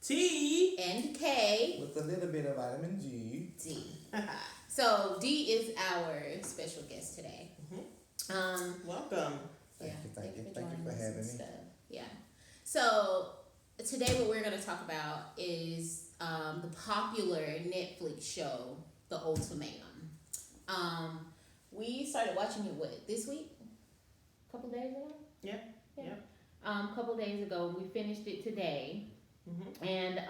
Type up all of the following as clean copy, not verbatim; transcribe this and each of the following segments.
T. And K. With a little bit of vitamin G. D. So D is our special guest today. Welcome. Yeah, Thank you joining for us having and me. stuff. Yeah. So today, what we're going to talk about is the popular Netflix show, The Ultimatum. We started watching it this week? A couple days ago? Yeah. A couple days ago. We finished it today. And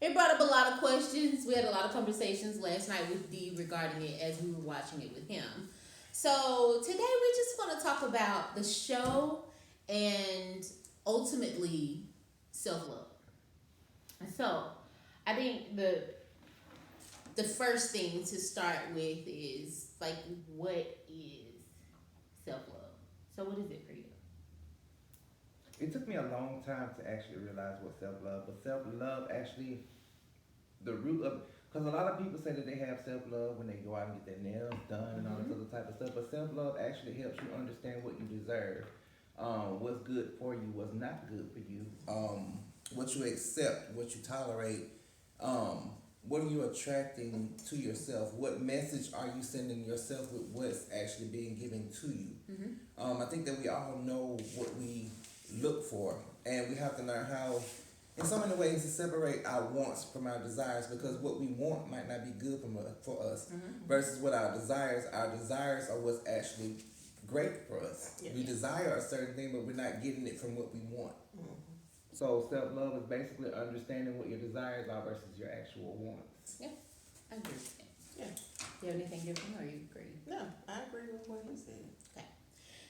it brought up a lot of questions. We had a lot of conversations last night with D regarding it as we were watching it with him. So today we just want to talk about the show and ultimately self-love. So I think the first thing to start with is like, what is self-love? So what is it for you? It took me a long time to actually realize what self-love, but self-love actually, the root of, because a lot of people say that they have self-love when they go out and get their nails done and all this other type of stuff, but self-love actually helps you understand what you deserve, what's good for you, what's not good for you, what you accept, what you tolerate, what are you attracting to yourself, what message are you sending yourself with what's actually being given to you. I think that we all know what we look for, and we have to learn how, in so many ways, to separate our wants from our desires, because what we want might not be good for us versus what our desires are what's actually great for us. Yeah. We desire a certain thing, but we're not getting it from what we want. So self-love is basically understanding what your desires are versus your actual wants. Yeah, I agree with that. Yeah. Do you have anything different, or you agree? No, I agree with what you said. Okay.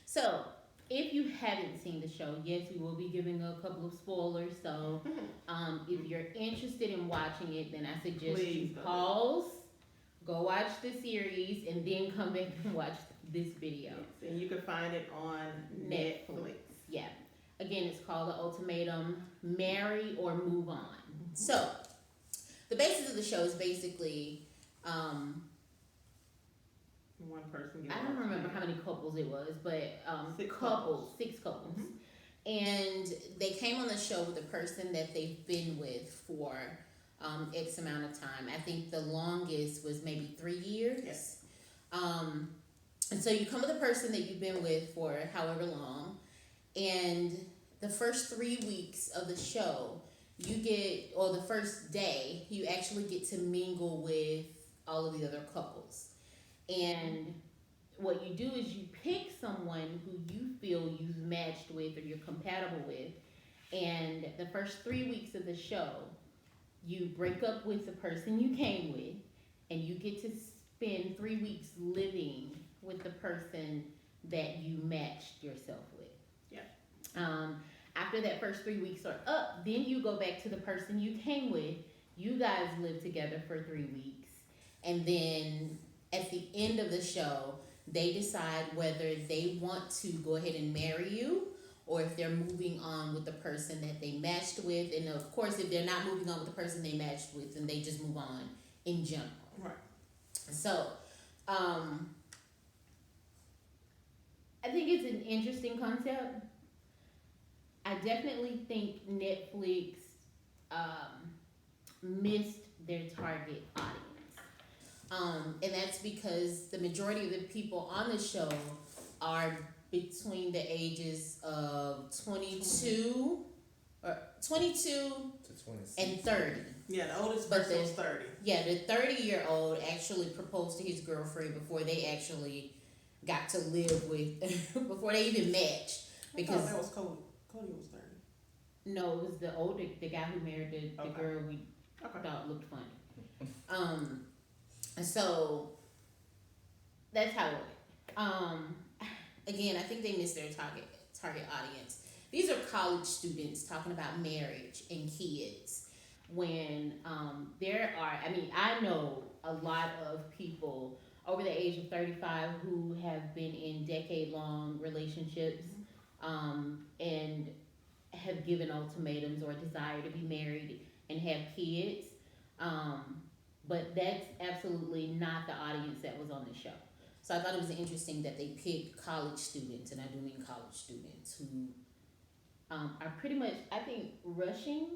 So, if you haven't seen the show, yes, we will be giving a couple of spoilers. So, if you're interested in watching it, then I suggest Please you go pause, go watch the series, and then come back and watch this video. Yes, and you can find it on Netflix. Yeah. Again, it's called The Ultimatum: Marry or Move On. So, the basis of the show is basically, One person. I don't remember how many couples it was, but Six six couples. And they came on the show with a person that they've been with for X amount of time. I think the longest was maybe 3 years. Yes. And so you come with a person that you've been with for however long, and the first 3 weeks of the show, or the first day, you actually get to mingle with all of the other couples. And what you do is you pick someone who you feel you've matched with or you're compatible with. And the first 3 weeks of the show, you break up with the person you came with, and you get to spend 3 weeks living with the person that you matched yourself with. Yeah. After that first 3 weeks are up, then you go back to the person you came with. You guys live together for 3 weeks. And then at the end of the show, they decide whether they want to go ahead and marry you, or if they're moving on with the person that they matched with. And of course, if they're not moving on with the person they matched with, then they just move on in general. Right. So, I think it's an interesting concept. I definitely think Netflix missed their target audience. And that's because the majority of the people on the show are between the ages of 22 To 26. and 30. Yeah, the oldest But person was the- 30. Yeah, the 30-year-old actually proposed to his girlfriend before they actually got to live with, before they even matched. I Because thought that was Cody. Cody was 30. no, it was the guy who married the Okay. girl we Okay. thought looked funny. And so that's how it went. Again, I think they missed their target audience. These are college students talking about marriage and kids. When I know a lot of people over the age of 35 who have been in decade-long relationships, and have given ultimatums or desire to be married and have kids. But that's absolutely not the audience that was on the show. So I thought it was interesting that they picked college students, and I do mean college students, who are pretty much, I think, rushing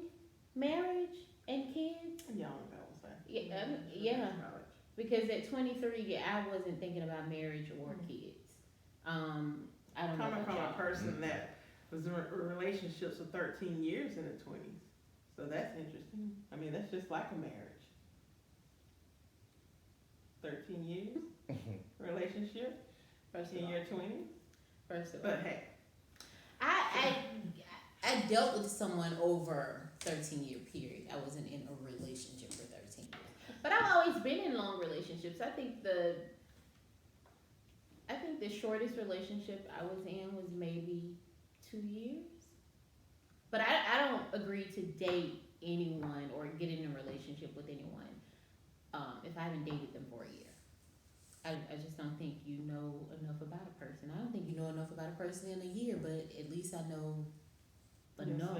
marriage and kids. Young adults, right? Yeah, yeah. Because at 23, yeah, I wasn't thinking about marriage or kids. I don't know Coming about from a y'all. person that was in relationships for 13 years in the 20s. So that's interesting. I mean, that's just like a marriage. 13 years relationship First of in all, your 20s. first of all, But hey, I I dealt with someone over 13-year period. I wasn't in a relationship for 13 years, but I've always been in long relationships. I think the shortest relationship I was in was maybe 2 years. But I don't agree to date anyone or get in a relationship with anyone if I haven't dated them for a year. I just don't think you know enough about a person. I don't think you know enough about a person in a year, but at least I know enough.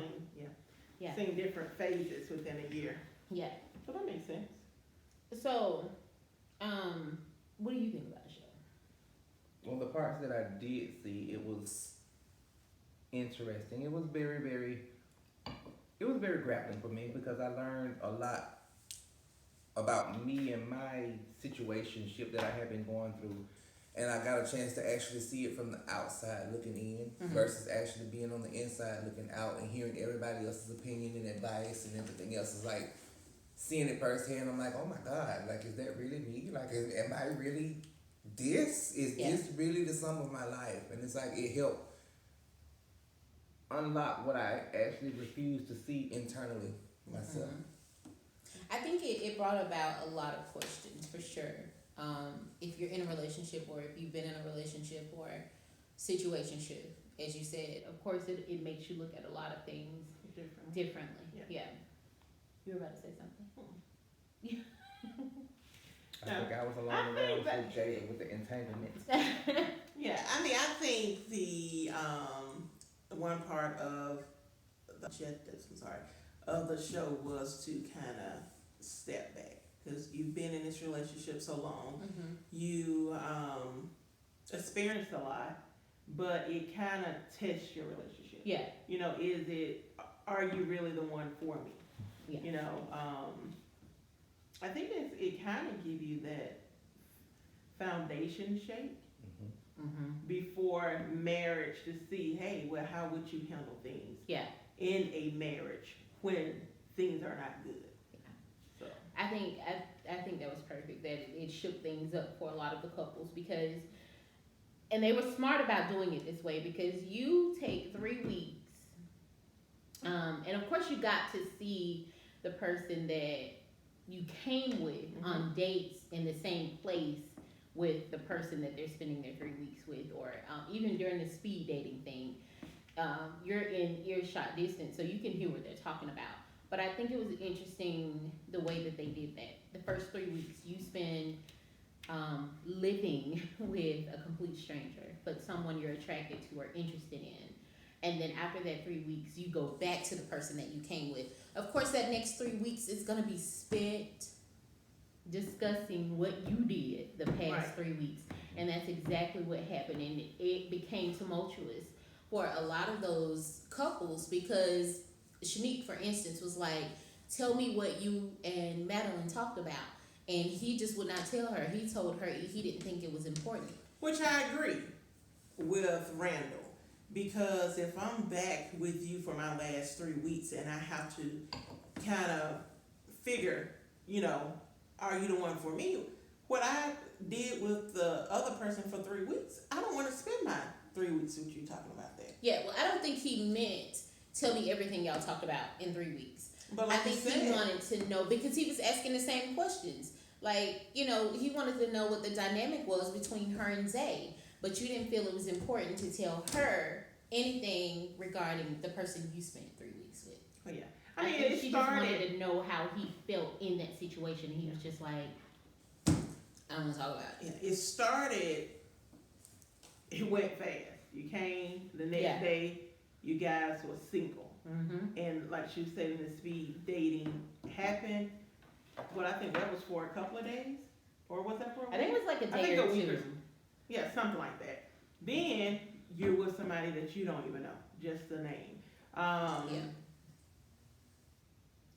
Yeah. Seeing different phases within a year. Yeah. So that makes sense. So, what do you think about the show? Well, the parts that I did see, it was interesting. It was very grappling for me because I learned a lot about me and my situationship that I have been going through, and I got a chance to actually see it from the outside looking in versus actually being on the inside looking out and hearing everybody else's opinion and advice and everything else. Is like seeing it firsthand. I'm like, oh my God, like, is that really me? Like, am I really this? Is this really the sum of my life? And it's like it helped unlock what I actually refused to see internally myself. I think it brought about a lot of questions for sure. If you're in a relationship or if you've been in a relationship or situationship, as you said, of course it makes you look at a lot of things differently. Yeah. You were about to say something? I think I was along the road with Jada with the entanglements. Yeah, I mean, I think the one part of the objectives, of the show was to kind of step back because you've been in this relationship so long, you experienced a lot, but it kind of tests your relationship. Yeah. You know, are you really the one for me? Yeah. You know, I think it kind of give you that foundation shape before marriage to see, hey, well, how would you handle things in a marriage when things are not good? So I think that was perfect. That it shook things up for a lot of the couples because, and they were smart about doing it this way because you take 3 weeks, and of course you got to see the person that you came with on dates in the same place with the person that they're spending their 3 weeks with, or even during the speed dating thing, you're in earshot distance, so you can hear what they're talking about. But I think it was interesting the way that they did that. The first 3 weeks you spend living with a complete stranger, but someone you're attracted to or interested in. And then after that 3 weeks, you go back to the person that you came with. Of course, that next 3 weeks is going to be spent discussing what you did the past 3 weeks. And that's exactly what happened. And it became tumultuous for a lot of those couples because Shanique, for instance, was like, tell me what you and Madeline talked about. And he just would not tell her. He told her he didn't think it was important. which I agree with Randall. Because if I'm back with you for my last 3 weeks and I have to kind of figure, you know, are you the one for me? What I did with the other person for 3 weeks, I don't want to spend my 3 weeks with you talking about that. Yeah, well, I don't think he meant tell me everything y'all talked about in 3 weeks. But like I think he wanted to know because he was asking the same questions. Like, you know, he wanted to know what the dynamic was between her and Zay. But you didn't feel it was important to tell her anything regarding the person you spent 3 weeks with. Oh, yeah. I mean, think she just wanted to know how he felt in that situation. He was just like, I don't want to talk about it. It went fast. You came, the next day, you guys were single. And like she was saying, the speed dating happened. What I think that was for a couple of days? Or was that for a week? I think it was like a day or two. Yeah, something like that. Then you're with somebody that you don't even know, just the name. Yeah.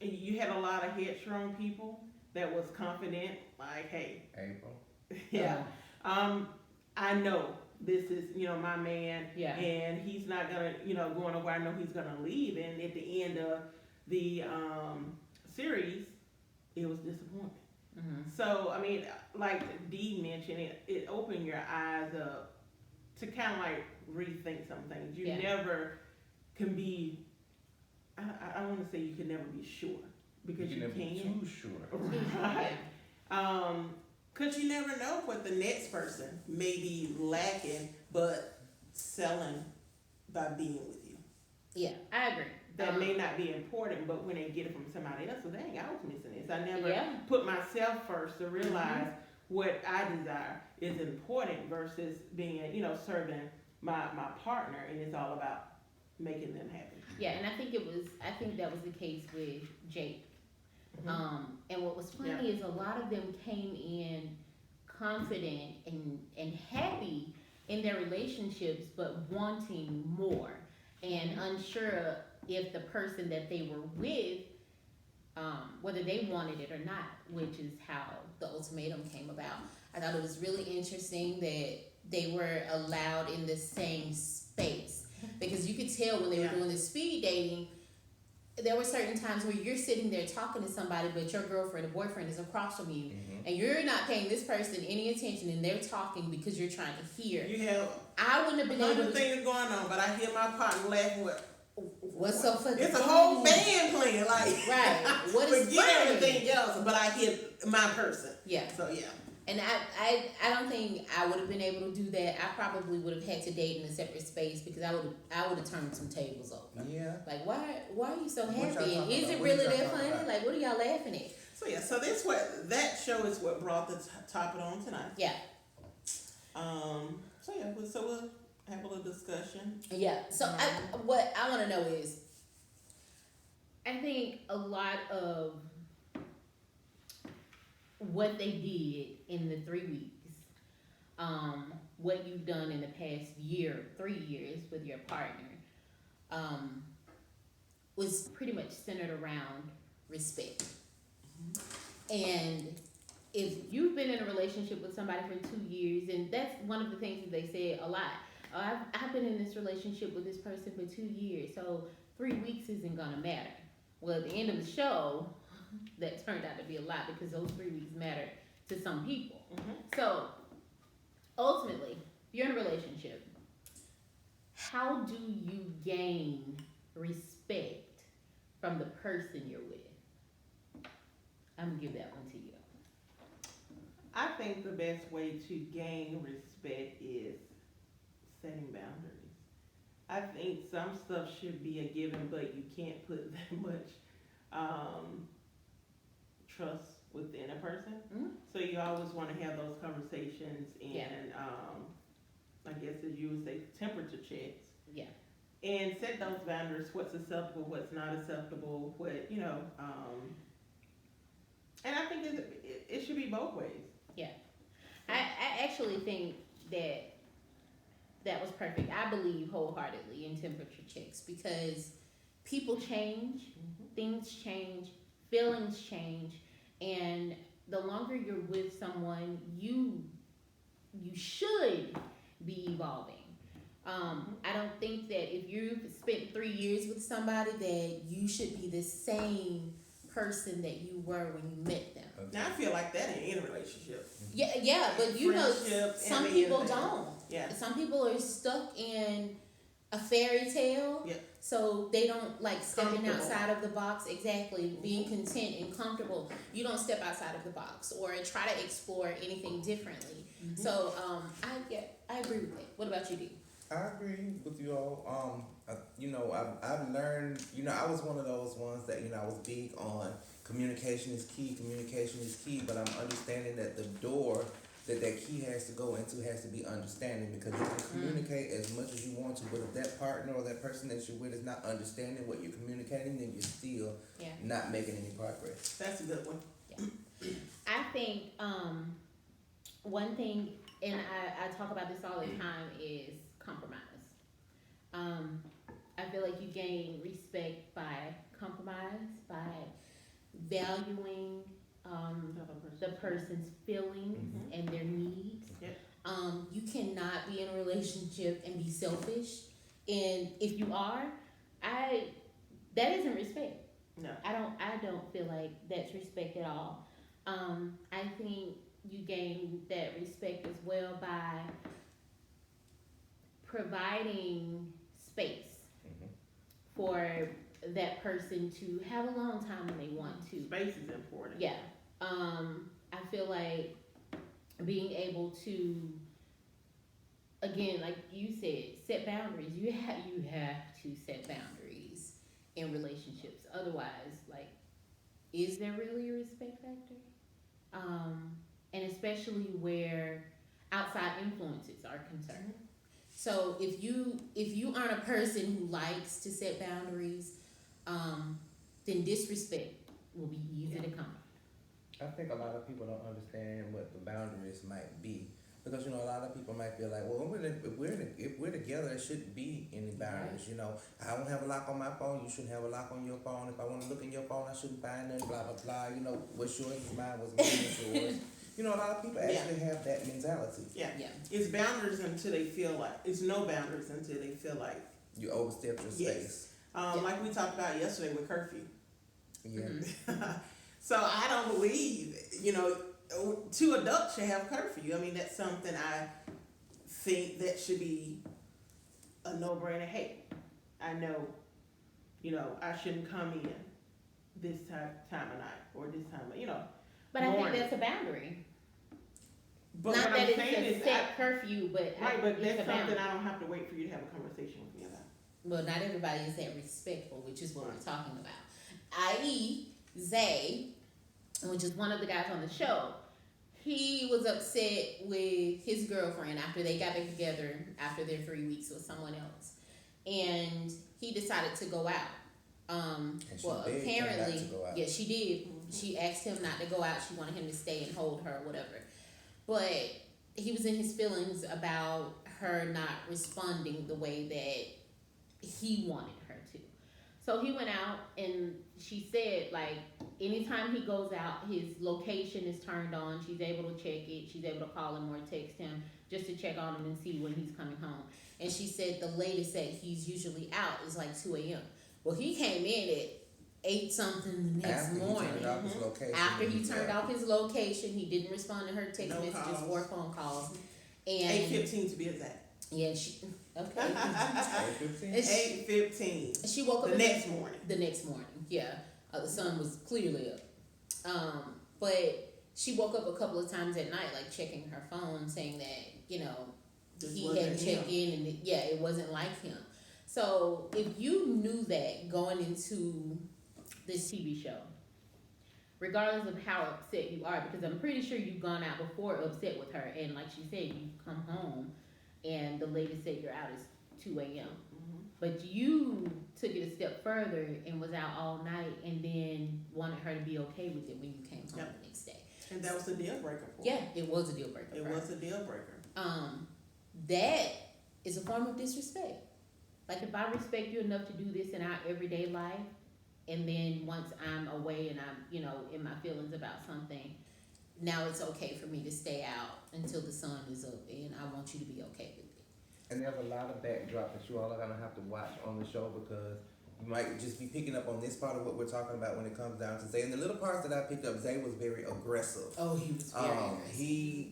And you had a lot of headstrong people that was confident, like, hey, April. yeah, um, I know this is, my man, Yeah. and he's not gonna, go nowhere. I know he's gonna leave, and at the end of the series, it was disappointment. Mm-hmm. So, I mean, like Dee mentioned, it opened your eyes up to kind of like rethink some things. You Yeah. never can be, I want to say you can never be sure, because you never can. be too sure. Right. Cause you never know what the next person may be lacking, but selling by being with you. Yeah, I agree. That may not be important, but when they get it from somebody else, well, dang, I was missing this. I never Yeah. put myself first to realize what I desire is important versus being, serving my partner, and it's all about making them happy. Yeah, and I think that was the case with Jake. And what was funny is a lot of them came in confident and happy in their relationships, but wanting more and unsure if the person that they were with, whether they wanted it or not, which is how the ultimatum came about. I thought it was really interesting that they were allowed in the same space, because you could tell when they were doing the speed dating, there were certain times where you're sitting there talking to somebody, but your girlfriend or boyfriend is across from you, and you're not paying this person any attention, and they're talking because you're trying to hear. You have I wouldn't have been able to. things going on, but I hear my partner laughing with. What's so funny? It's a whole band playing, like right. What is forget funny? everything else, but I hear my person. Yeah. So yeah. And I don't think I would have been able to do that. I probably would have had to date in a separate space, because I would have turned some tables over. Yeah. Like, why are you so What y'all happy? And talking is about? it What really y'all that talking funny? about? Like, what are y'all laughing at? So yeah. So that show is what brought the topic on tonight. Yeah. So yeah. So we'll have a little discussion. Yeah. So what I want to know is, I think a lot of what they did in the 3 weeks, what you've done in the past year, 3 years with your partner, was pretty much centered around respect. And if you've been in a relationship with somebody for 2 years, and that's one of the things that they say a lot. I've been in this relationship with this person for 2 years, so 3 weeks isn't gonna matter. Well, at the end of the show, that turned out to be a lot, because those 3 weeks mattered to some people. So ultimately, if you're in a relationship, how do you gain respect from the person you're with? I'm gonna give that one to you. I think the best way to gain respect is setting boundaries. I think some stuff should be a given, but you can't put that much trust within a person. So you always want to have those conversations and I guess as you would say, temperature checks. Yeah. And set those boundaries, what's acceptable, what's not acceptable, what, and I think it should be both ways. Yeah. I actually think that was perfect. I believe wholeheartedly in temperature checks, because people change, things change, feelings change, and the longer you're with someone, you should be evolving. I don't think that if you've spent 3 years with somebody, that you should be the same person that you were when you met them. Okay. Now I feel like that in any relationship. Yeah, but Friendship, some and people everything. don't. Yeah. Some people are stuck in a fairy tale. Yeah. So they don't like stepping Comfortable. outside of the box. Exactly. Being content and comfortable. You don't step outside of the box or try to explore anything differently. So I agree with that. What about you, D? I agree with you all. I've learned, I was one of those ones that, I was big on communication is key, but I'm understanding that the door that key has to go into has to be understanding, because you can communicate as much as you want to, but if that partner or that person that you're with is not understanding what you're communicating, then you're still not making any progress. That's a good one. Yeah. I think one thing, and I talk about this all the time, is compromise. I feel like you gain respect by compromise, by valuing the person's feelings Mhm. and their needs. Yep. You cannot be in a relationship and be selfish. And if you are, I that isn't respect. No. I don't feel like that's respect at all. I think you gain that respect as well by providing space Mhm. for that person to have a long time when they want to. Space is important. Yeah. I feel like being able to, again, like you said, set boundaries. You have to set boundaries in relationships. Otherwise, like, is there really a respect factor? And especially where outside influences are concerned. So if you aren't a person who likes to set boundaries, then disrespect will be easy to come. I think a lot of people don't understand what the boundaries might be. Because a lot of people might feel like, well, if we're together, there shouldn't be any boundaries. I don't have a lock on my phone. You shouldn't have a lock on your phone. If I want to look in your phone, I shouldn't find nothing. Blah blah blah. What's yours is mine. What's mine is yours. A lot of people actually have that mentality. Yeah. Yeah. It's boundaries until they feel like it's no boundaries until they feel like You overstep your yes. space. Like we talked about yesterday with curfew. Yeah. Mhm. So I don't believe, two adults should have curfew. I mean, that's something I think that should be a no-brainer. Hey, I know, I shouldn't come in this time of night or this time of, But I think morning. that's a boundary. But Not what that I'm it's saying a is, set curfew, but right, but it's that's a boundary. something I don't have to wait for you to have a conversation with me about. Well, not everybody is that respectful, which is what we're talking about. I.e., Zay, which is one of the guys on the show, he was upset with his girlfriend after they got back together after their 3 weeks with someone else. And he decided to go out. And she Well, begged him not apparently, to go out. yeah, she did. She asked him not to go out. She wanted him to stay and hold her, whatever. But he was in his feelings about her not responding the way that he wanted her to. So he went out, and she said, like, anytime he goes out, his location is turned on. She's able to check it. She's able to call him or text him just to check on him and see when he's coming home. And she said the latest that he's usually out is like 2 a.m. Well, he came in at 8 something the next morning. He turned off his location. After he turned off his location, he didn't respond to her text No messages calls. or phone calls. And 8:15 to be exact. yeah, she okay. 8:15. 8:15. She woke up The next morning. The next morning, yeah. The sun was clearly up. But she woke up a couple of times at night, like checking her phone, saying that This he wasn't had checked him. in, and it wasn't like him. So if you knew that going into this TV show, regardless of how upset you are, because I'm pretty sure you've gone out before upset with her, and like she said, you come home, and the latest that you're out is 2 a.m. Mm-hmm. But you took it a step further and was out all night, and then wanted her to be okay with it when you came home Yep. the next day. And that was a deal breaker for Yeah, her. it was a deal breaker. It for her. was a deal breaker. That is a form of disrespect. Like, if I respect you enough to do this in our everyday life, and then once I'm away and I'm, in my feelings about something, now it's okay for me to stay out until the sun is up, and I want you to be okay with it. And there's a lot of backdrop that you all are gonna have to watch on the show, because you might just be picking up on this part of what we're talking about when it comes down to Zay. And the little parts that I picked up, Zay was very aggressive. Oh, he was very aggressive.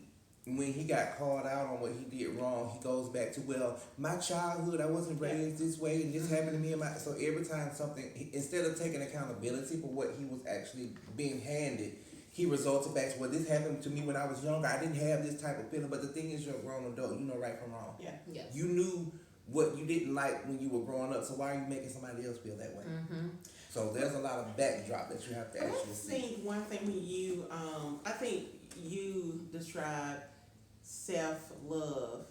When he got called out on what he did wrong, he goes back to, well, my childhood, I wasn't raised this way, and this happened to me. So every time instead of taking accountability for what he was actually being handed, he resorted back to, well, this happened to me when I was younger. I didn't have this type of feeling. But the thing is, you're a grown adult. You know right from wrong. Yeah. Yes. You knew what you didn't like when you were growing up. So why are you making somebody else feel that way? Mm-hmm. So there's a lot of backdrop that you have to I actually see. think one thing when you, I think you described self-love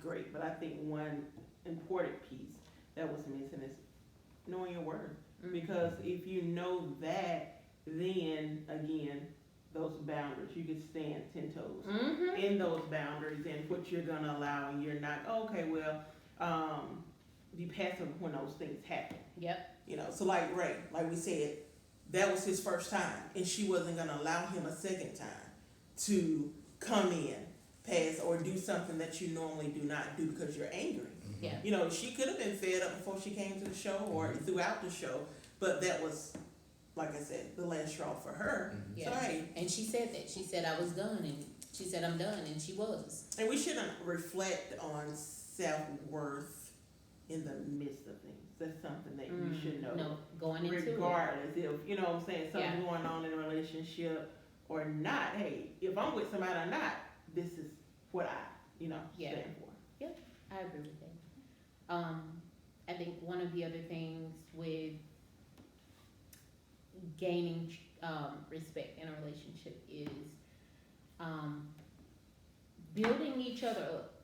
great, but I think one important piece that was missing is knowing your worth. Mm-hmm. Because if you know that, then again, those boundaries, you can stand 10 toes Mm-hmm. in those boundaries and what you're gonna allow, and you're not, okay, well, be passive when those things happen. Yep. So like Ray, like we said, that was his first time, and she wasn't gonna allow him a second time to come in, pass, or do something that you normally do not do because you're angry. Yeah. She could have been fed up before she came to the show or throughout the show, but that was, like I said, the last straw for her. Yeah. So hey, And she said that. She said I was done, and she said I'm done, and she was. and we shouldn't reflect on self-worth in the midst of things. That's something that you should know. No, going into regardless if what I'm saying, something's Yeah. going on in a relationship or not. Hey, if I'm with somebody or not, this is what I Yeah. stand for. I agree with that. I think one of the other things with gaining respect in a relationship is building each other up.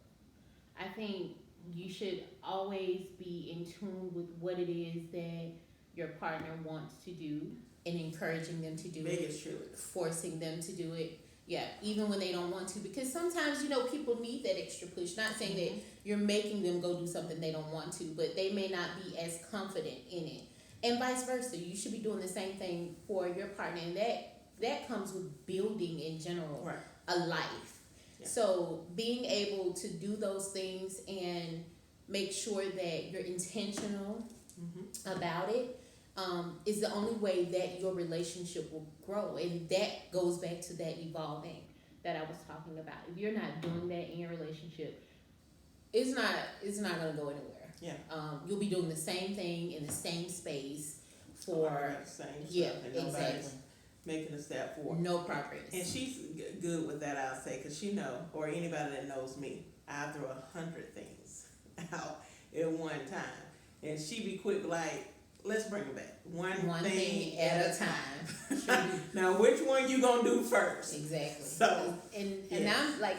I think you should always be in tune with what it is that your partner wants to do and encouraging them to do it, forcing them to do it. Yeah, even when they don't want to, because sometimes people need that extra push. Not saying that you're making them go do something they don't want to, but they may not be as confident in it, and vice versa. You should be doing the same thing for your partner, and that comes with building in general a life. Yeah. So being able to do those things and make sure that you're intentional about it is the only way that your relationship will grow, and that goes back to that evolving that I was talking about. If you're not doing that in your relationship, it's not going to go anywhere. Yeah. You'll be doing the same thing in the same space for same stuff, and exactly, making a step forward. No progress. And she's good with that, I'll say, because or anybody that knows me, I throw 100 things out at one time, and she be quick like, let's bring it back. One thing at a time. Now, which one you gonna do first? Exactly. So, and I'm like,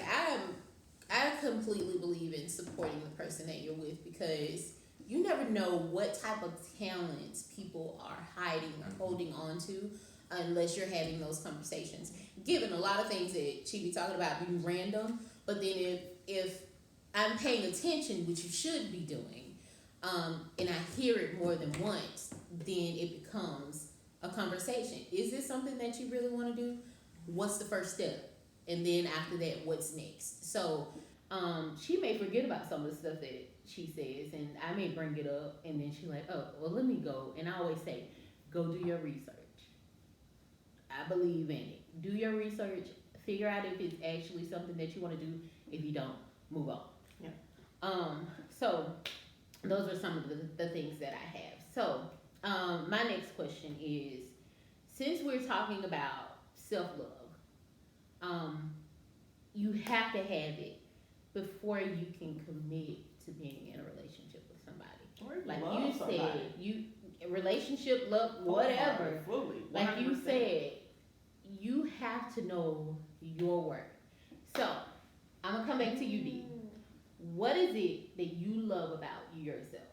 I completely believe in supporting the person that you're with, because you never know what type of talents people are hiding or holding on to unless you're having those conversations. Given a lot of things that she be talking about being random, but then if I'm paying attention, which you should be doing, and I hear it more than once, then it becomes a conversation. Is this something that you really want to do? What's the first step? And then after that, what's next? So she may forget about some of the stuff that she says, and I may bring it up, and then she's like, oh, well, let me go. And I always say, go do your research. I believe in it. Do your research. Figure out if it's actually something that you want to do. If you don't, move on. Yeah. So those are some of the things that I have. So my next question is, since we're talking about self-love, you have to have it before you can commit to being in a relationship with somebody. Like you said, relationship, love, whatever. Like you said, you have to know your worth. So I'm gonna come back to you, Dee. What is it that you love about yourself?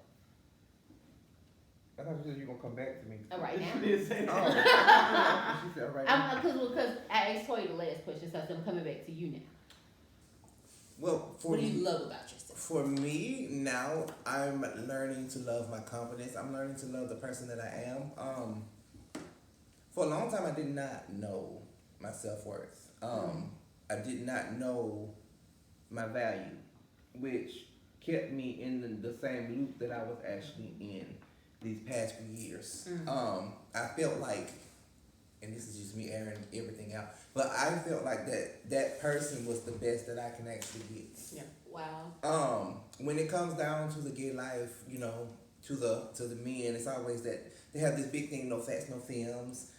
I thought you said you were going to come back to me. All right now. She did say that. Oh. She said, all right now. Because I asked Toy the last question, so I'm coming back to you now. Well, What do you love about yourself? for me now, I'm learning to love my confidence. I'm learning to love the person that I am. For a long time, I did not know my self-worth. I did not know My value, which kept me in the same loop that I was actually in these past few years. I felt like, and this is just me airing everything out, but I felt like that person was the best that I can actually get. Yeah. Wow. When it comes down to the gay life, to the men, it's always that they have this big thing, no fats, no films.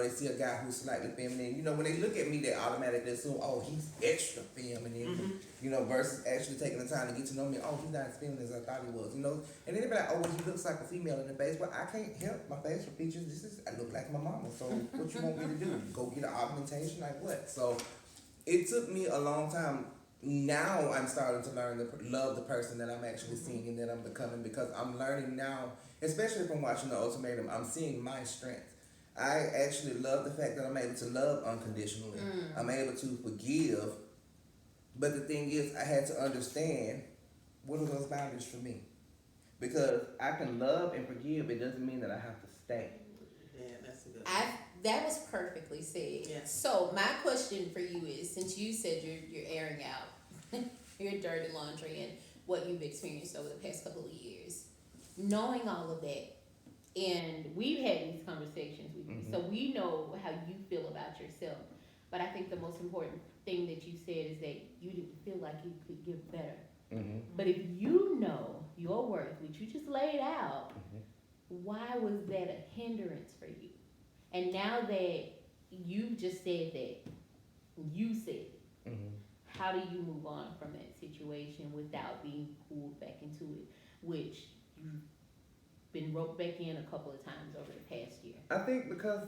They see a guy who's slightly feminine. When they look at me, they automatically assume, oh, he's extra feminine. Versus actually taking the time to get to know me. Oh, he's not as feminine as I thought he was. And then they be like, oh, he looks like a female in the face. Well, I can't help my facial features. I look like my mama. So what you want me to do? Go get an augmentation? Like what? So it took me a long time. Now I'm starting to learn to love the person that I'm actually seeing and that I'm becoming, because I'm learning now, especially from watching the Ultimatum, I'm seeing my strength. I actually love the fact that I'm able to love unconditionally. I'm able to forgive. But the thing is, I had to understand, what are those boundaries for me? Because I can love and forgive, it doesn't mean that I have to stay. Yeah, that's a good one. I that was perfectly said. Yeah. So my question for you is, since you said you're airing out your dirty laundry and what you've experienced over the past couple of years, knowing all of that, and we've had these conversations with you, so we know how you feel about yourself. But I think the most important thing that you said is that you didn't feel like you could get better. But if you know your worth, which you just laid out, why was that a hindrance for you? And now that you just said that, you said it, how do you move on from that situation without being pulled back into it, which you've been roped back in a couple of times over the past year? I think because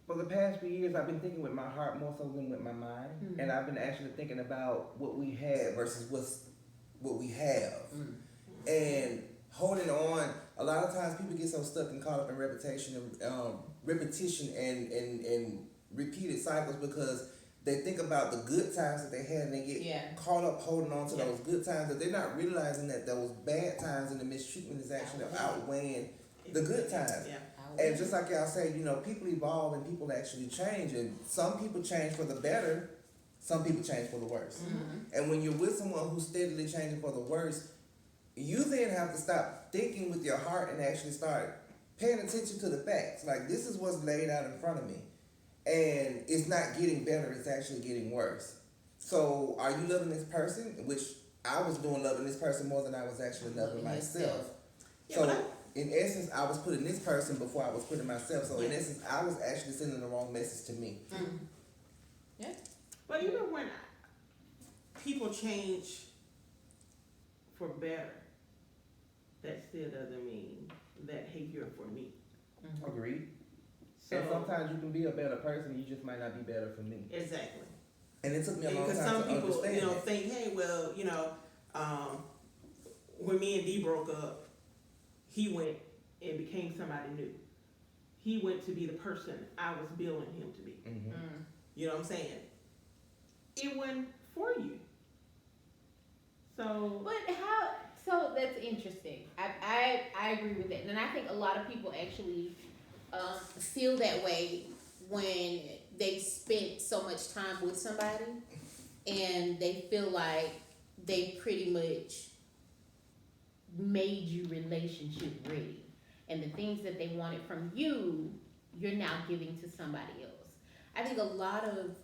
for the past few years, I've been thinking with my heart more so than with my mind. And I've been actually thinking about what we had versus what we have. And holding on, a lot of times people get so stuck and caught up in repetition and repeated cycles because they think about the good times that they had and they get caught up holding on to those good times, that they're not realizing that those bad times and the mistreatment is actually outweighing the good times. And just like y'all say, people evolve and people actually change, and some people change for the better, some people change for the worse. And when you're with someone who's steadily changing for the worse, you then have to stop thinking with your heart and actually start paying attention to the facts. Like, this is what's laid out in front of me. And it's not getting better, it's actually getting worse. So are you loving this person? Which I was doing loving this person more than I was actually loving myself. So in essence, I was putting this person before I was putting myself. So in essence, I was actually sending the wrong message to me. Yeah. But even when people change for better, that still doesn't mean that, hey, you're for me. Agreed. So, and sometimes you can be a better person, you just might not be better for me. Exactly. And it took me a long time Because some to people, understand that. think, hey, well, when me and D broke up, he went and became somebody new. He went to be the person I was building him to be. You know what I'm saying? It wasn't for you. So. But how? So that's interesting. I agree with that, and I think a lot of people actually feel that way when they spent so much time with somebody, and they feel like they pretty much made you relationship ready, and the things that they wanted from you, you're now giving to somebody else. I think a lot of,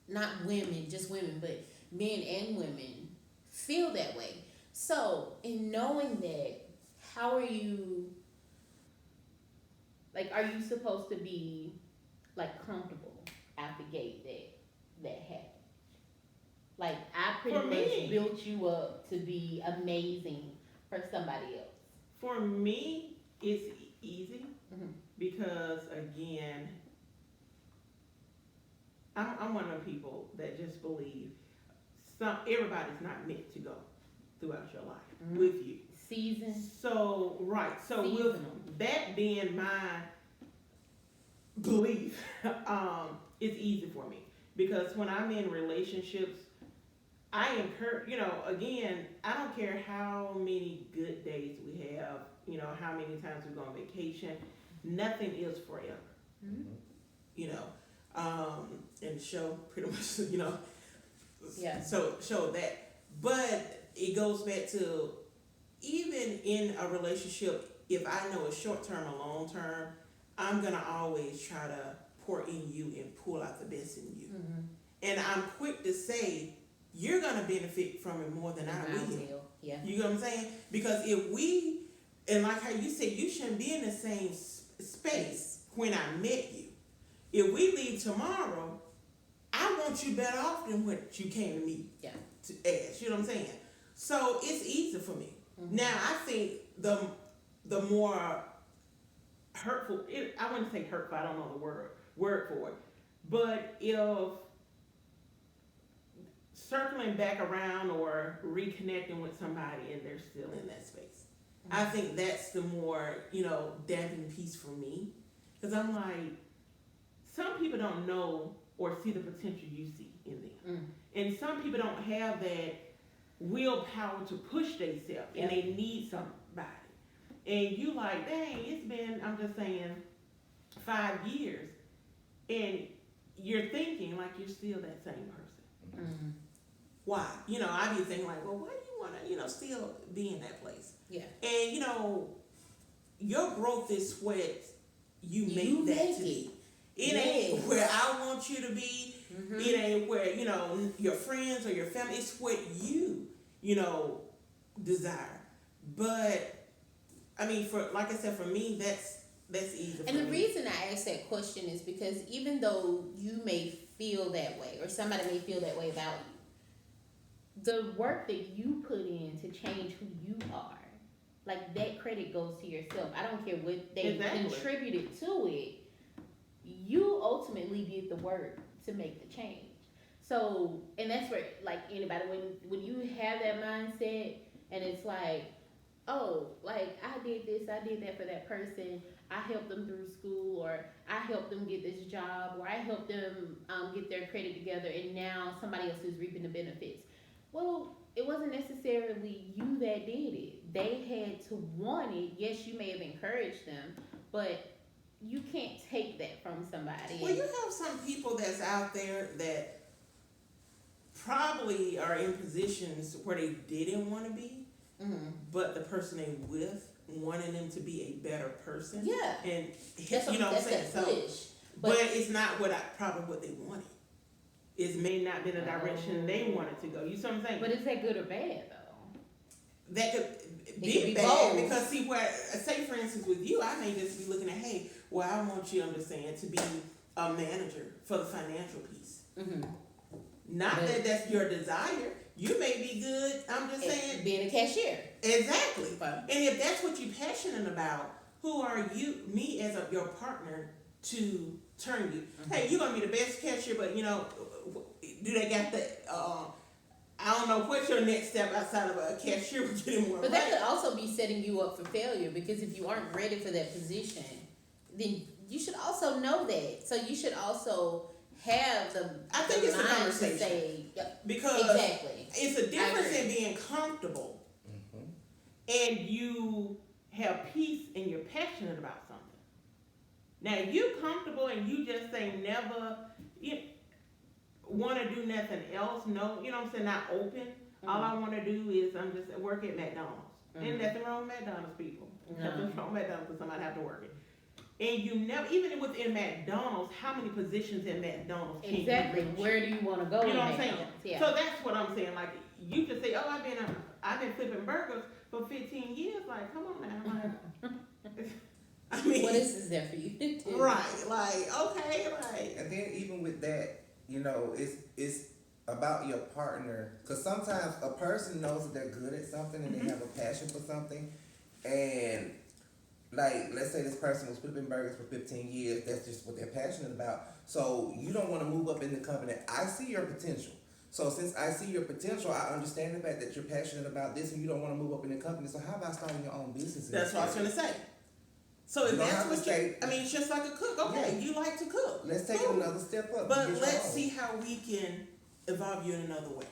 not women, just women, but men and women feel that way. So, in knowing that, how are you, are you supposed to be, comfortable out the gate that happened? I pretty much built you up to be amazing for somebody else. For me, it's easy because, again, I'm one of the people that just believe everybody's not meant to go throughout your life with you. Season. So, right. So, seasonal. With that being my belief, it's easy for me. Because when I'm in relationships, I encourage, again, I don't care how many good days we have, how many times we go on vacation, nothing is forever. And the show pretty much, so show that. But it goes back to, even in a relationship, if I know it's short term or long term, I'm gonna always try to pour in you and pull out the best in you. And I'm quick to say, you're gonna benefit from it more than I will. Yeah. You know what I'm saying? Because if we, and like how you said, you shouldn't be in the same space when I met you. If we leave tomorrow, I want you better off than what you came to me to ask. You know what I'm saying? So it's easy for me. Now I think the more hurtful, I wouldn't say hurtful, I don't know the word for it, but if circling back around or reconnecting with somebody and they're still in that space, I think that's the more, dampening piece for me. Because I'm like, some people don't know or see the potential you see in them. And some people don't have that willpower to push themselves and they need somebody. and you like, dang, it's been, I'm just saying, 5 years, and you're thinking like you're still that same person. Mm. Why? I be thinking like, well, why do you want to, still be in that place? Yeah. And your growth is what you You make that make to be. it. It ain't Yes. where I want you to be. Mm-hmm. It ain't where your friends or your family. It's what you desire. But I mean, for like I said, for me, that's easy. And for the me. reason I ask that question is because even though you may feel that way, or somebody may feel that way about you, the work that you put in to change who you are, like that credit goes to yourself. I don't care what they Exactly. contributed to it. You ultimately did the work to make the change. So, and that's where, like anybody, when you have that mindset, and it's like, oh, like I did this, I did that for that person. I helped them through school, or I helped them get this job, or I helped them get their credit together, and now somebody else is reaping the benefits. Well, it wasn't necessarily you that did it. They had to want it. Yes, you may have encouraged them, but you can't take that from somebody. Well, you have some people that's out there that probably are in positions where they didn't want to be, Mm-hmm. but the person they with wanted them to be a better person. Yeah. And That's what I'm saying. that push. But it's not probably what they wanted. It may not be the direction they wanted to go. You see what I'm saying? But is that good or bad though? That could It be could be bad both. because see where say for instance with you, I may just be looking at, hey, well, I want you, I'm just saying, to be a manager for the financial piece. Mm-hmm. Not But that's your desire. You may be good. I'm just saying. Being a cashier. Exactly. Right. And if that's what you're passionate about, who are me as your partner to turn you? Mm-hmm. Hey, you're gonna be the best cashier, but do they got the? I don't know what's your next step outside of a cashier getting more But money. that could also be setting you up for failure, because if you aren't ready for that position, then you should also know that. So you should also have the I think the it's a mind to conversation. say, yep, Because exactly. it's a difference agree. in being comfortable and you have peace and you're passionate about something. Now, if you comfortable and you just say never want to do nothing else, no, you know what I'm saying, not open. All I want to do is I'm just work at McDonald's. Ain't nothing wrong with McDonald's, people. Nothing wrong with McDonald's because somebody have to work it. And you never, even within McDonald's, how many positions in McDonald's can Exactly. you reach? Where do you want to go? You know what I'm saying? Yeah. So that's what I'm saying. Like you can say, "Oh, I've been flipping burgers for 15 years." Like, come on now. Like, I mean, what else is there for you to do? right? Like, okay, like. And then even with that, it's about your partner. Because sometimes a person knows that they're good at something and they have a passion for something. And like, let's say this person was flipping burgers for 15 years. That's just what they're passionate about. So you don't want to move up in the company. I see your potential. So since I see your potential, I understand the fact that you're passionate about this and you don't want to move up in the company. So how about starting your own business? That's what I was gonna say. So if You don't that's have to what say- I mean, it's just like a cook. Okay, you like to cook. Let's take it another step up. But Get your let's own. see how we can evolve you in another way.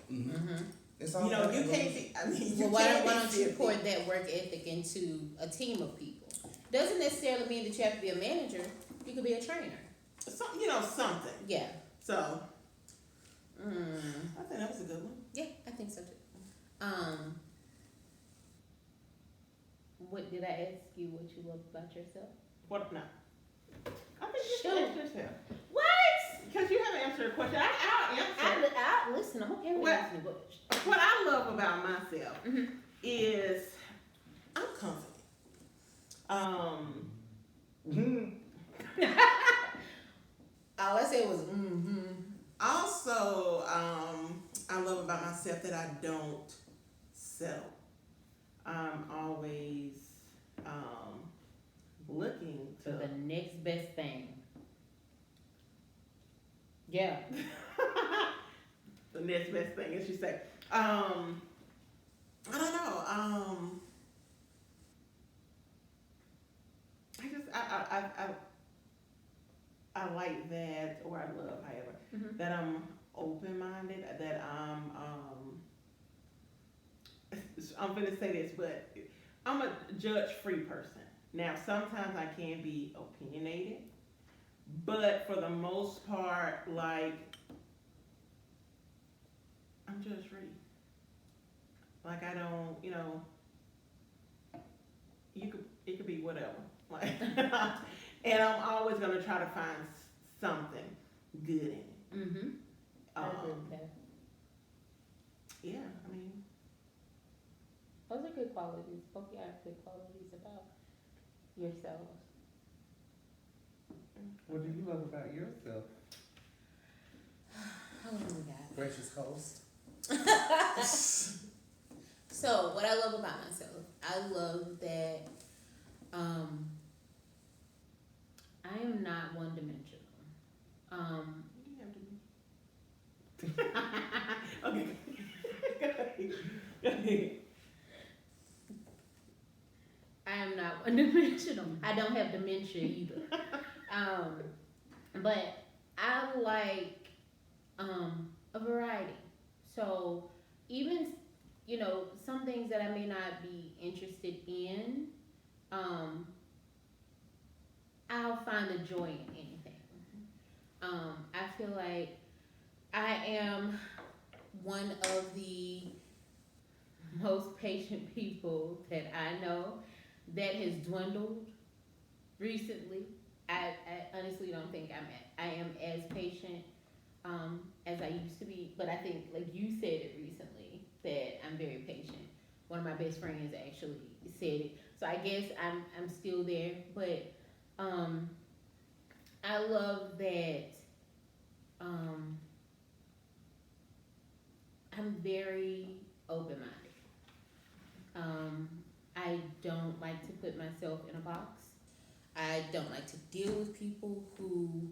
It's all You know, about you that can't little- be. I mean, you Well, why can't don't be you 50. pour that work ethic into a team of people? Doesn't necessarily mean that you have to be a manager. You could be a trainer. Something. Yeah. So I think that was a good one. Yeah, I think so too. What did I ask you? What you love about yourself? What now? I think you Shoot. should ask yourself. What? Because you haven't answered a question. I'll answer. Listen. I'm okay with What? asking you. What I love about myself Mm-hmm. is I'm confident. All I said was mm-hmm. Also, I love about myself that I don't settle. I'm always looking For to the next best thing. Yeah. the next best thing, as you say. I don't know. I like that, or I love, however, that I'm open minded. That I'm gonna say this, but I'm a judge-free person. Now, sometimes I can be opinionated, but for the most part, like I'm judge-free. Like I don't, it could be whatever. Like, and I'm always gonna try to find something good in it. Mm-hmm. I agree with Um, that. yeah, I mean, Those are good qualities. Both you have good qualities about yourselves. What do you love about yourself? How long we got? Gracious host. So, what I love about myself, I love that I am not one dimensional. you have to. Okay. Go ahead. I am not one dimensional. I don't have dementia either. Um, but I like a variety. So even some things that I may not be interested in, um, I'll find a joy in anything. I feel like I am one of the most patient people that I know that has dwindled recently. I honestly don't think I am as patient as I used to be, but I think like you said it recently that I'm very patient. One of my best friends actually said it, so I guess I'm still there, but um, I love that um, I'm very open minded. Um, I don't like to put myself in a box. I don't like to deal with people who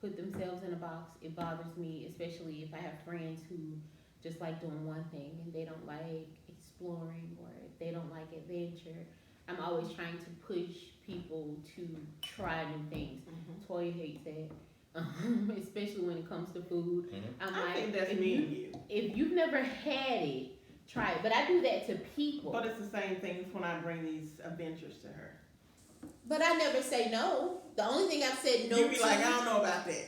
put themselves in a box. It bothers me, especially if I have friends who just like doing one thing and they don't like exploring or if they don't like adventure. I'm always trying to push people to try new things. Mhm. Toya hates that. Especially when it comes to food. I'm I like, think that's if me you and you. if you've never had it, try it. But I do that to people. But it's the same thing when I bring these adventures to her. But I never say no. The only thing I've said no You be to, like, I don't know about that.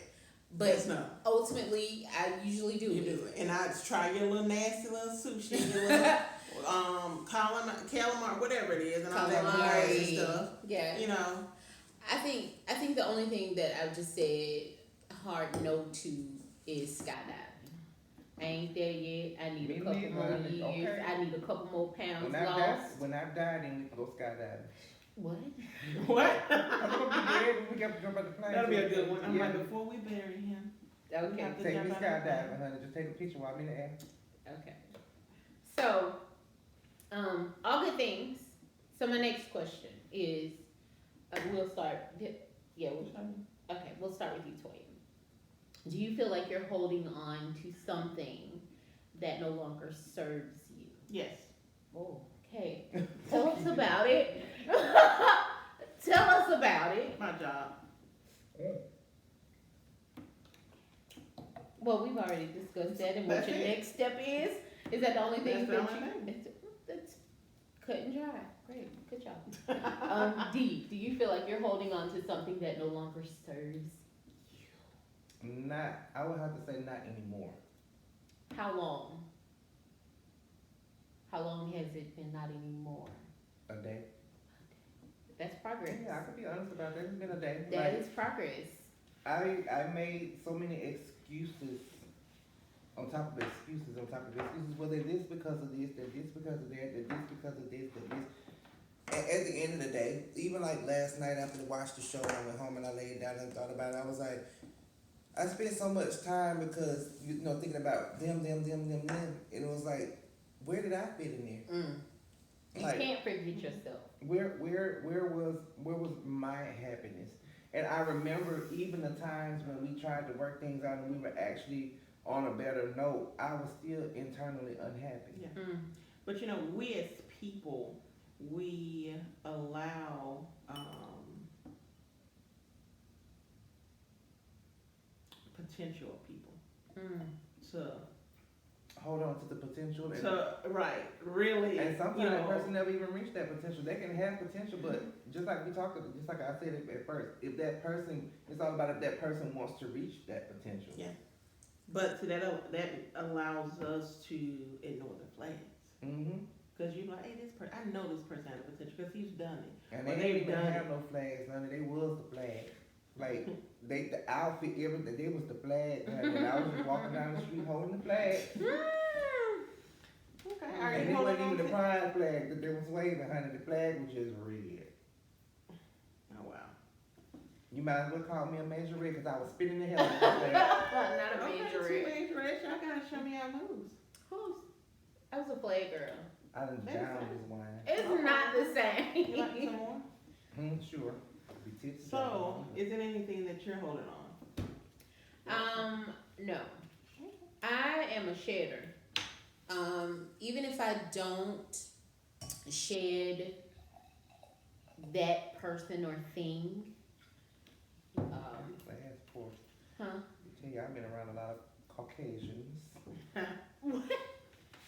but That's no. ultimately I usually do You it. do it. And I try your little nasty little sushi, your little calamari, whatever it is, and all that nasty stuff. Yeah. I think the only thing that I've just said hard no to is skydiving. I ain't there yet. I need Me a couple neither. more years. Okay. I need a couple more pounds When I lost. die, when I die, then we can go skydiving. What? What? I'm gonna be dead. We got to jump out the plane. That'll be a good one. I'm Yeah. like, before we bury him, we Okay. have to Take jump me out of the skydiving, plane. honey. Just take a picture while I'm in the air. Okay. So, all good things. So my next question is, we'll start. Yeah, we'll start with you, Toya. Do you feel like you're holding on to something that no longer serves you? Yes. Oh, okay. Tell us about it. Tell us about it. My job. Well, we've already discussed that, and what That's your it. next step is. Is that the only thing That's the that only you? thing. That's cut and dry. Great, good job. D, do you feel like you're holding on to something that no longer serves? Not, I would have to say not anymore. How long? How long has it been not anymore? A day. That's progress. Yeah, I could be honest about that. It's been a day. That is progress. I made so many excuses on top of excuses on top of excuses. Whether this because of this, that this because of that, that this because of this, that this. At the end of the day, even like last night after I watched the show, I went home and I laid down and thought about it. I was like, I spent so much time because thinking about them, and it was like, where did I fit in there? You Like, can't forget yourself. Where was my happiness? And I remember even the times when we tried to work things out and we were actually on a better note, I was still internally unhappy. Yeah. Mm. But we as people, we allow potential people Mm. to hold on to the potential. So right, really, And sometimes you that know, person never even reached that potential. They can have potential, but just like we talked, just like I said at first, if that person, it's all about if that person wants to reach that potential. yeah. But see, that allows us to ignore the flags. Mm-hmm. Because you're like, hey, I know this person has potential because he's done it. And Or they they've didn't even done have it. no flags, honey. They was the flag. Like the outfit, everything. They was the flag, honey. And I was just walking down the street holding the flag. Okay, are And you it holding wasn't on even the to? pride flag that they was waving, honey. The flag was just red. Oh wow. You might as well call me a major red because I was spinning the hell out of that flag. Not a Okay, major. two major red. Y'all gotta show me how moves. Who's? I was a play girl. I done down this wine. It's Okay. not the You like same. some more? Sure. Be tipsy So, down. is it anything that you're holding on? No. I am a shedder. Even if I don't shed that person or thing, Glass pour. huh? I tell you, I've been around a lot of Caucasians. What?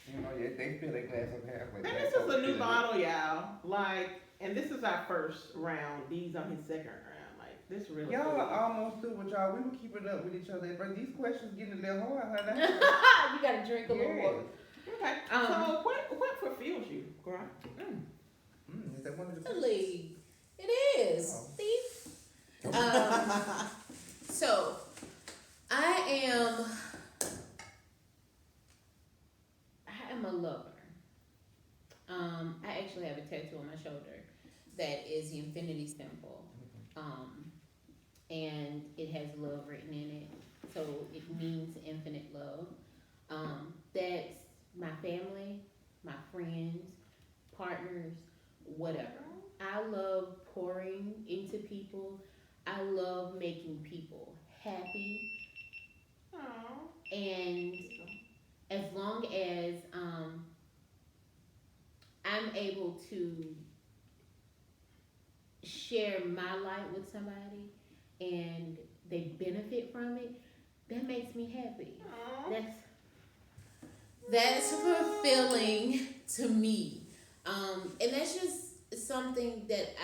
You know, yeah, they fill their glass up halfway. And this is a new bottle, y'all. Like, and this is our first round. These on his second round. Like, this really. Y'all cool. are almost through with y'all. We were keeping up with each other, but these questions getting a little hard, honey. You gotta drink a little Yes. more. Okay. So, what fulfills you, girl? Is that one of the Absolutely. It is. Oh. See? So, I am a lover. I actually have a tattoo on my shoulder that is the infinity symbol. And it has love written in it. So it means infinite love. That's my family, my friends, partners, whatever. I love pouring into people. I love making people happy. Oh. And as long as I'm able to share my light with somebody and they benefit from it, that makes me happy. That's fulfilling to me. And that's just something that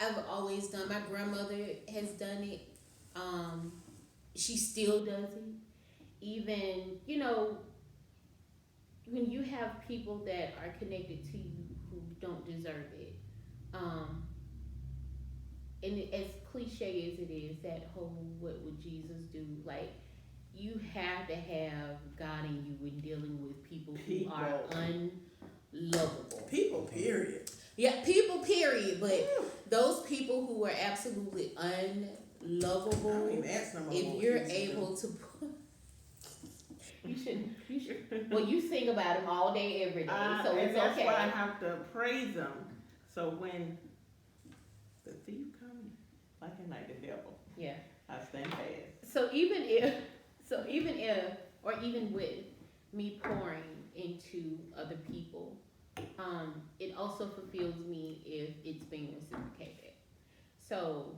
I've always done. My grandmother has done it. She still does it. Even, when you have people that are connected to you who don't deserve it, and as cliche as it is, that whole "what would Jesus do?" Like, you have to have God in you when dealing with people who are unlovable. People, period. Yeah, people, period. But those people who are absolutely unlovable, I don't even ask no more if what you're Jesus do. able to put, you should. Well, you sing about him all day, every day, so and it's that's okay. why I have to praise him. So when the thief comes, like in like the devil, Yeah. I stand fast. So even with me pouring into other people, it also fulfills me if it's being reciprocated. So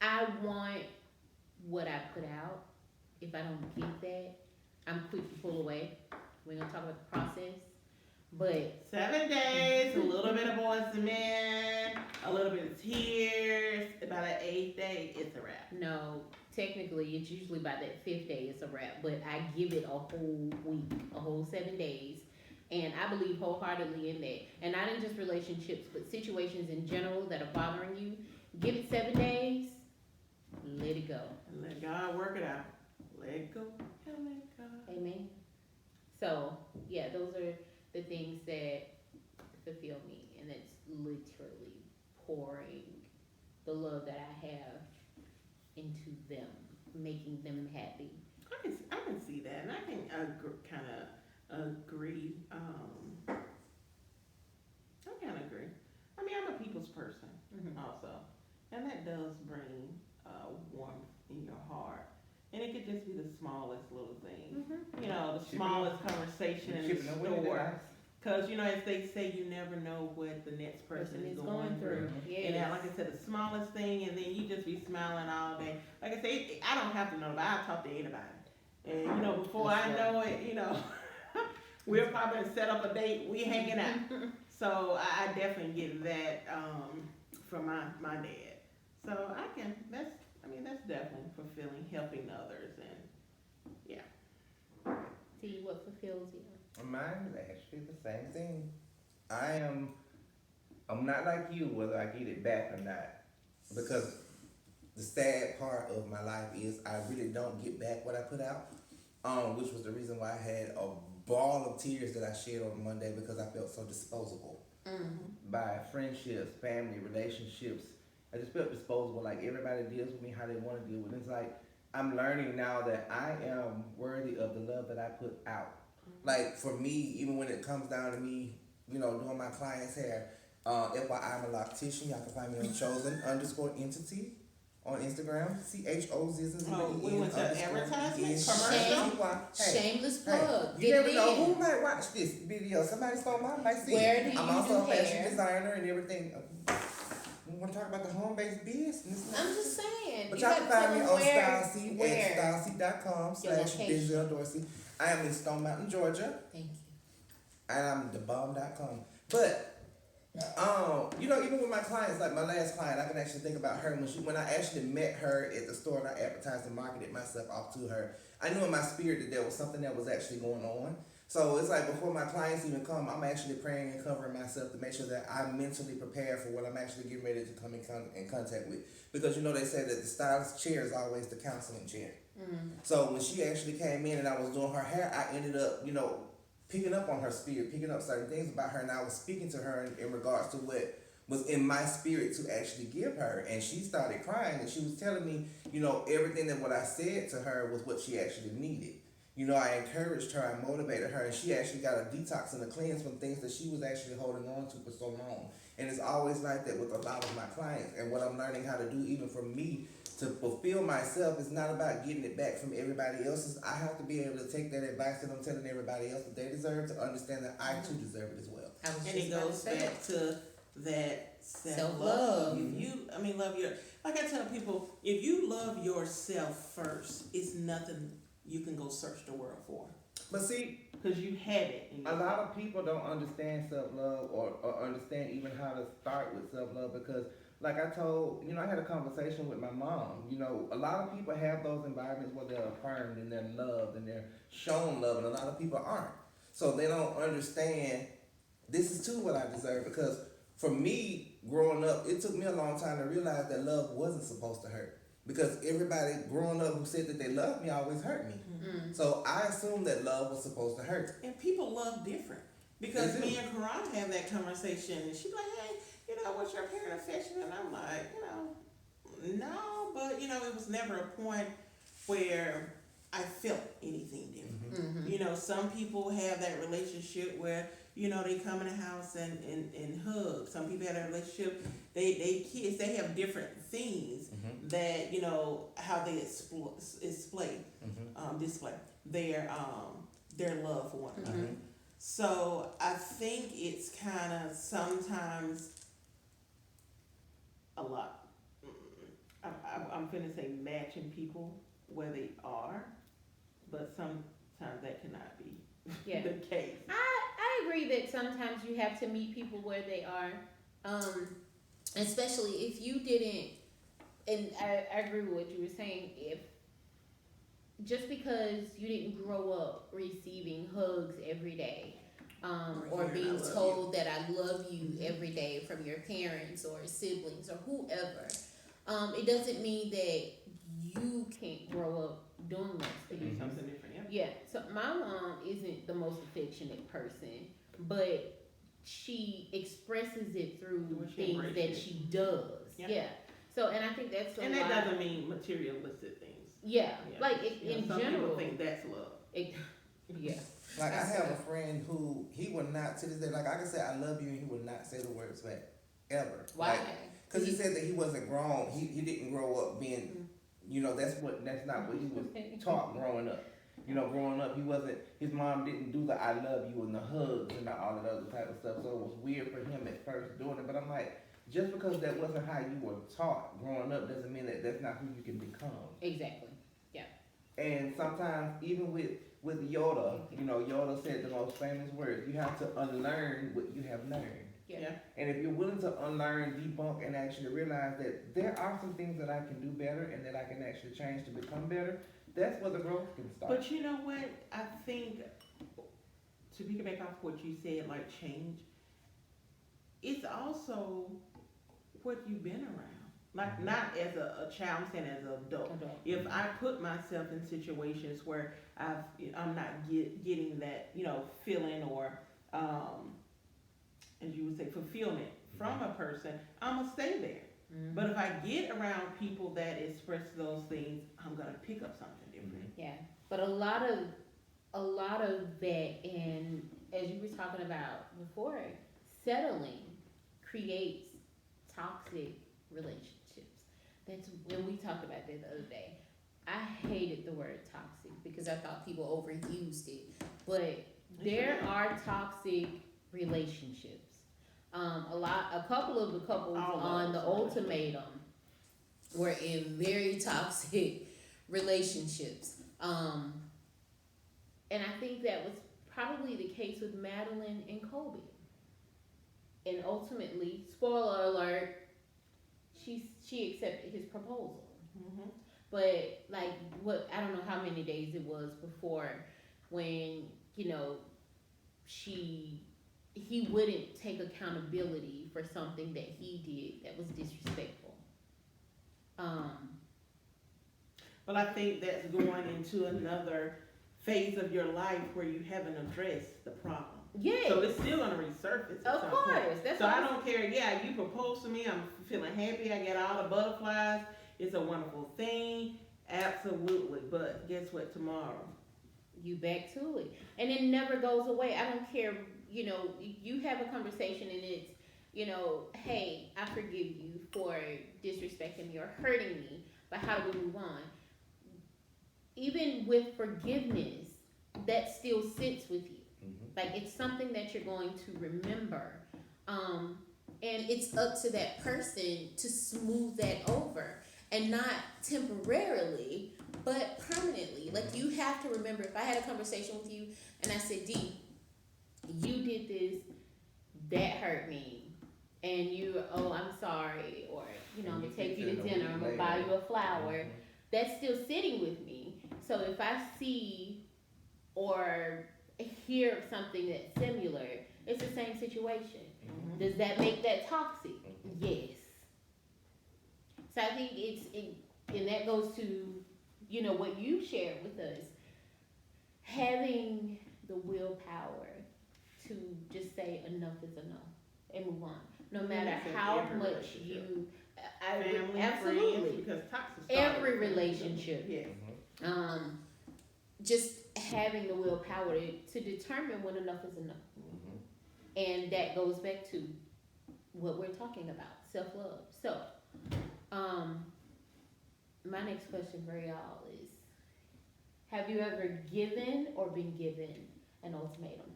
I want what I put out. If I don't get that, I'm quick to pull away. We're gonna talk about the process, but 7 days, a little bit of boys to men, a little bit of tears. About the 8th day, it's a wrap. no, technically it's usually by that 5th day it's a wrap. But I give it a whole week, a whole 7 days, and I believe wholeheartedly in that. And not in just relationships, but situations in general that are bothering you. Give it 7 days. Let it go. And let God work it out. Let go and let God. Amen. So, yeah, those are the things that fulfill me, and that's literally pouring the love that I have into them, making them happy. I can see that, and I can kind of agree. I kind of agree. I mean, I'm a people's person also, and that does bring warmth in your heart. And it could just be the smallest little thing. You know, the smallest conversation in the store. Because, as they say, you never know what the next person is going through. Yes. And that, like I said, the smallest thing, and then you just be smiling all day. Like I say, I don't have to know, but I'll talk to anybody. And before That's I right. know it, we'll probably set up a date. We hanging out. So I definitely get that from my dad. So I can. That's definitely fulfilling, helping others, and yeah. See what fulfills you. Mine is actually the same thing. I am. I'm not like you, whether I get it back or not, because The sad part of my life is I really don't get back what I put out, which was the reason why I had a ball of tears that I shed on Monday because I felt so disposable. by friendships, family, relationships. I just felt disposable. Like everybody deals with me how they want to deal with it. It's like I'm learning now that I am worthy of the love that I put out. Like for me, even when it comes down to me, doing my clients' hair, FYI, I'm a loctician. Y'all can find me on chosen underscore entity on Instagram. Oh, we CHOZZEN went to underscore advertisement EN. Shame, Hey, shameless hey, plug. you Get never it know in. who might watch this video. Somebody stole mine, might see Where it. do I'm you also do a fashion hair? designer and everything. We want to talk about the home-based business. I'm just saying. But You y'all gotta can tell find me them on where. StyleSeat Where. at styleseat.com Your slash location. Denzel Dorsey. I am in Stone Mountain, Georgia, Thank you. and I'm thebomb.com. But even with my clients, like my last client, I can actually think about her when I actually met her at the store and I advertised and marketed myself off to her. I knew in my spirit that there was something that was actually going on. So it's like before my clients even come, I'm actually praying and covering myself to make sure that I'm mentally prepared for what I'm actually getting ready to come in contact with. Because they say that the stylist chair is always the counseling chair. So when she actually came in and I was doing her hair, I ended up, picking up on her spirit, picking up certain things about her, and I was speaking to her in regards to what was in my spirit to actually give her. And she started crying and she was telling me, everything that what I said to her was what she actually needed. I encouraged her, I motivated her, and she actually got a detox and a cleanse from things that she was actually holding on to for so long. And it's always like that with a lot of my clients. And what I'm learning how to do, even for me, to fulfill myself, is not about getting it back from everybody else's. I have to be able to take that advice that I'm telling everybody else that they deserve to understand that I too deserve it as well. I was And just it about to goes say back to that Self-love. self-love. If you, love your, like I tell people, if you love yourself first, it's nothing you can go search the world for. But see, Because you have it in a your lot of people don't understand self love or understand even how to start with self love because, like I told, I had a conversation with my mom. A lot of people have those environments where they're affirmed and they're loved and they're shown love, and a lot of people aren't. So they don't understand this is too what I deserve because for me, growing up, it took me a long time to realize that love wasn't supposed to hurt. Because everybody growing up who said that they loved me always hurt me. So I assumed that love was supposed to hurt. And people love different. Because They do. me and Karan have that conversation, and she's like, hey, what's your parent affection? And I'm like, no, but, it was never a point where I felt anything different. Some people have that relationship where, they come in the house and hug. Some people have that relationship, they kiss, they have different things that, how they display their love for one another. So I think it's kind of sometimes a lot. I'm finna say matching people where they are, but sometimes that cannot be Yeah. the case. I agree that sometimes you have to meet people where they are, especially if you didn't. And I agree with what you were saying. If just because you didn't grow up receiving hugs every day, or hearing, being "I love told that I love you every day from your parents or siblings or whoever, it doesn't mean that you can't grow up doing those To things. do something different, yeah. Yeah, so my mom isn't the most affectionate person, but she expresses it through Well, she things embraces that it. she does. Yeah. Yeah. So, and I think that's a And lot. that doesn't mean materialistic things. Yeah, Yeah. like it, in Some general. people think that's love. It, yeah. Like I That's have a right. friend who he would not to this day. Like I can say I love you and he would not say the words back ever. Why? Because he said that he wasn't grown. He didn't grow up being, that's not what he was taught growing up. Growing up, he wasn't. His mom didn't do the "I love you" and the hugs and all that other type of stuff. So it was weird for him at first doing it. But I'm like, just because that wasn't how you were taught growing up doesn't mean that that's not who you can become. Exactly. Yeah. And sometimes, even with Yoda, you know, Yoda said the most famous words: "You have to unlearn what you have learned." Yeah. Yeah. And if you're willing to unlearn, debunk, and actually realize that there are some things that I can do better and that I can actually change to become better, that's where the growth can start. But you know what? I think to piggyback off what you said, like change, it's also what you've been around. Like not as a child, I'm saying as an adult. Adult. If I put myself in situations where I'm not getting that, feeling or as you would say, fulfillment from a person, I'm gonna stay there. Mm-hmm. But if I get around people that express those things, I'm gonna pick up something different. Yeah, but a lot of that, and as you were talking about before, settling creates toxic relationships. That's when we talked about that the other day. I hated the word toxic because I thought people overused it, but there are toxic relationships. A couple of the couples All on the those ultimatum were in very toxic relationships. And I think that was probably the case with Madeline and Kobe. And ultimately, spoiler alert, she accepted his proposal. Mm-hmm. But like what I don't know how many days it was before when she he wouldn't take accountability for something that he did that was disrespectful. Um, But I think that's going into another phase of your life where you haven't addressed the problem. yeah, So it's still gonna resurface at of some course. point. That's So what I don't care. Yeah, you proposed to me. I'm feeling happy. I get all the butterflies. It's a wonderful thing. Absolutely. But guess what? Tomorrow. you back to it, and it never goes away. I don't care. You have a conversation and it's, hey, I forgive you for disrespecting me or hurting me, but how do we move on? Even with forgiveness, that still sits with you. Like it's something that you're going to remember. And it's up to that person to smooth that over, and not temporarily, but permanently. Like you have to remember, if I had a conversation with you and I said, D, you did this, that hurt me, and I'm sorry, or I'm gonna take you to dinner, I'm gonna buy you a flower, that's still sitting with me. So if I see or hear of something that's similar, it's the same situation. Mm-hmm. Does that make that toxic? Yes. So I think and that goes to, what you shared with us, having the willpower to just say enough is enough and move on. No matter Yes, in how every much relationship. Family, absolutely, friends, because toxic started every with family. relationship. Yes. Just having the willpower to determine when enough is enough. And that goes back to what we're talking about, self-love. So, my next question for y'all is, have you ever given or been given an ultimatum?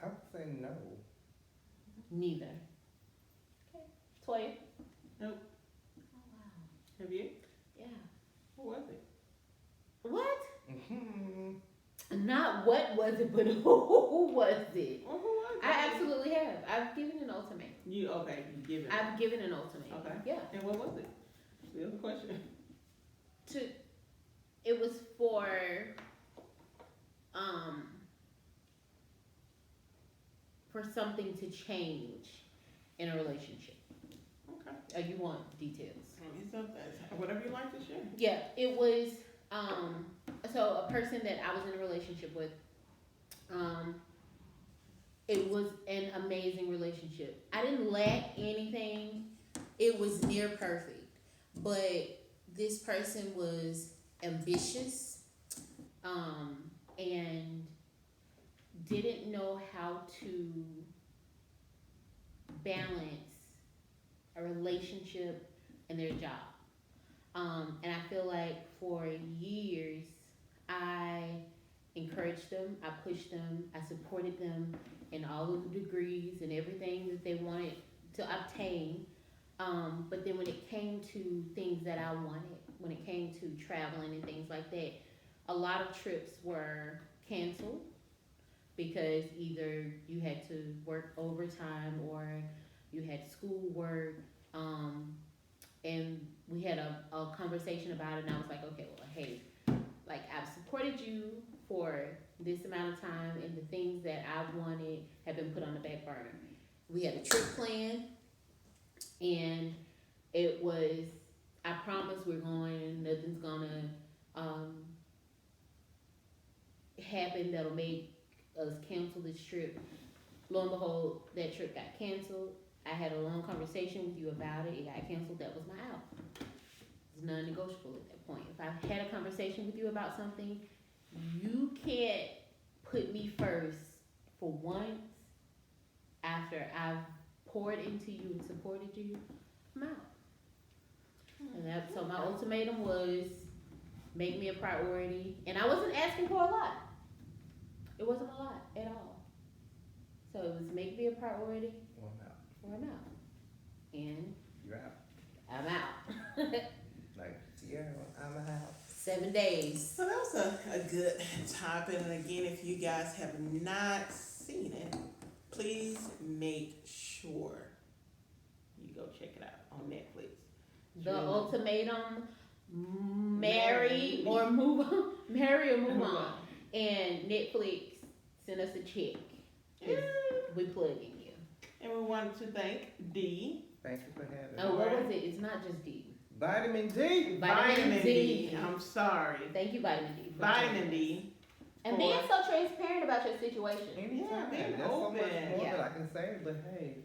I would say no. Neither. Okay. Toya? Nope. Oh, wow. Have you? Yeah. What was it? What? Mm-hmm. Not what was it, but who was it? Well, who was it? I absolutely have. I've given an ultimatum. You give it. I've given an ultimatum. Okay. Yeah. And what was it? Still the question. It was for something to change in a relationship. Okay. You want details? It's up whatever you like to share. Yeah, it was so a person that I was in a relationship with. It was an amazing relationship. I didn't lack anything. It was near perfect, but this person was ambitious, and didn't know how to balance a relationship and their job. And I feel like for years, I encouraged them, I pushed them, I supported them in all of the degrees and everything that they wanted to obtain. But then when it came to things that I wanted, when it came to traveling and things like that, a lot of trips were canceled because either you had to work overtime or you had school work. And we had a conversation about it, and I was like, okay, well, hey, like I've supported you for this amount of time, and the things that I wanted have been put on the back burner. We had a trip plan, and it was, I promise we're going, nothing's gonna happen that'll make us cancel this trip. Lo and behold, that trip got canceled. I had a long conversation with you about it. It got canceled. That was my out. It's non-negotiable at that point. If I had a conversation with you about something, you can't put me first for once after I've poured into you and supported you. I'm out. And that, so my ultimatum was make me a priority. And I wasn't asking for a lot. It wasn't a lot at all. So it was make me a priority Well, I'm out. or I'm out. And You're out. I'm out. Like, Yeah, I'm out. 7 days. So that was a good topic. And again, if you guys have not seen it, please make sure you go check it out on Netflix. The Really? ultimatum, marry or move on. Marry or move on. And Netflix sent us a check. 'Cause we plugging you. And we wanted to thank D. thank you for having Oh, me. what was it? It's not just D. Vitamin D. Vitamin D. I'm sorry. Thank you, Vitamin D. for Vitamin joining us. D. And being so transparent about your situation. Anytime. being There's so much open. more Yeah. that I can say, but hey.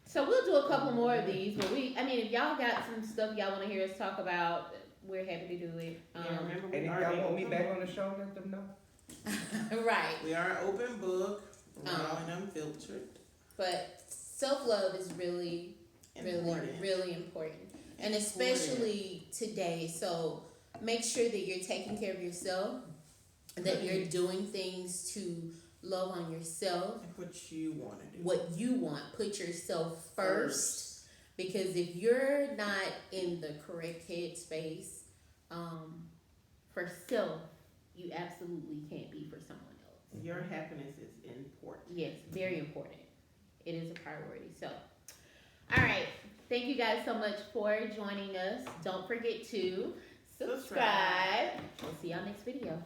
So we'll do a couple more of these. But if y'all got some stuff y'all want to hear us talk about, we're happy to do it. Yeah, remember And we if are y'all an want me open back book. on the show, let them know. Right. We are an open book, raw Um, and unfiltered. But self-love is really Important. really important, and especially today. So make sure that you're taking care of yourself, that you're doing things to love on yourself, And what you want to do. what you want. Put yourself first, because if you're not in the correct headspace for self, you absolutely can't be for someone else. Your happiness is important. Yes, very important. It is a priority. So, all right. Thank you guys so much for joining us. Don't forget to subscribe. We'll see y'all next video.